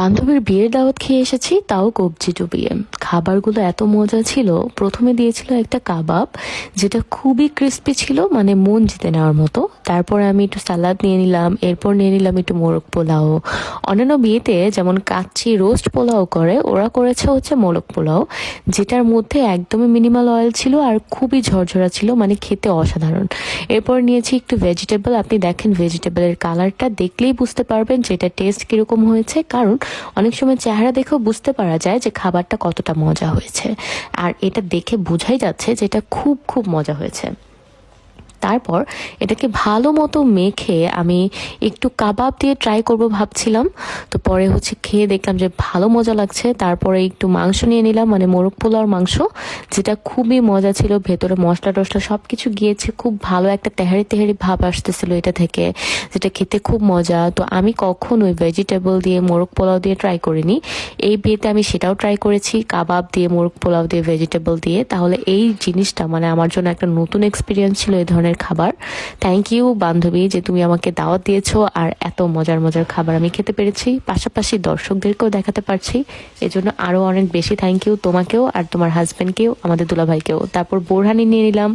বান্ধবীর বিয়ের দাওয়াত খেয়ে এসেছি, তাও কবজি ডুবিয়ে। খাবারগুলো এত মজা ছিল। প্রথমে দিয়েছিল একটা কাবাব, যেটা খুবই ক্রিস্পি ছিল, মানে মন জিতে নেওয়ার মতো। তারপরে আমি একটু সালাদ নিয়ে নিলাম, এরপর নিয়ে নিলাম একটু মোরগ পোলাও। অন্যান্য বিয়েতে যেমন কাচ্চি রোস্ট পোলাও করে, ওরা করেছে হচ্ছে মোরগ পোলাও, যেটার মধ্যে একদমই মিনিমাল অয়েল ছিল আর খুবই ঝরঝরা ছিল, মানে খেতে অসাধারণ। এরপর নিয়েছি একটু ভেজিটেবল। আপনি দেখেন ভেজিটেবলের কালারটা দেখলেই বুঝতে পারবেন যে এটা টেস্ট কিরকম হয়েছে, কারণ অনেক সময় চেহারা দেখেও বুঝতে পারা যায় যে খাবারটা কতটা মজা হয়েছে। আর এটা দেখে বোঝাই যাচ্ছে যে এটা খুব খুব মজা হয়েছে। তারপর এটাকে ভালো মতো মেখে আমি একটু কাবাব দিয়ে ট্রাই করব ভাবছিলাম। তো পরে হচ্ছে খেয়ে দেখলাম যে ভালো মজা লাগছে। তারপরে একটু মাংস নিয়ে নিলাম, মানে মোরগ পোলাওর মাংস, যেটা খুবই মজা ছিল। ভেতরে মশলা টশলা সব কিছু গিয়েছে, খুব ভালো একটা তেহারি তেহারি ভাব আসতেছিল এটা থেকে, যেটা খেতে খুব মজা। তো আমি কখনোই ভেজিটেবল দিয়ে মোরগ পোলাও দিয়ে ট্রাই করিনি। এই বিয়েতে আমি সেটাও ট্রাই করেছি, কাবাব দিয়ে মোরগ পোলাও দিয়ে ভেজিটেবল দিয়ে। তাহলে এই জিনিসটা মানে আমার জন্য একটা নতুন এক্সপিরিয়েন্স ছিল এই ধরনের খাবার। থ্যাংক ইউ বান্ধবী, যে তুমি আমাকে দাওয়াত দিয়েছো আর এত মজার মজার খাবার আমি খেতে পেরেছি, পাশাপাশি দর্শকদেরকেও দেখাতে পারছি। এজন্য আরো অনেক বেশি থ্যাংক ইউ তোমাকেও আর তোমার হাজবেন্ডকেও, আমাদের দুলাভাইকেও। তারপর বোরহানি নিয়ে নিলাম।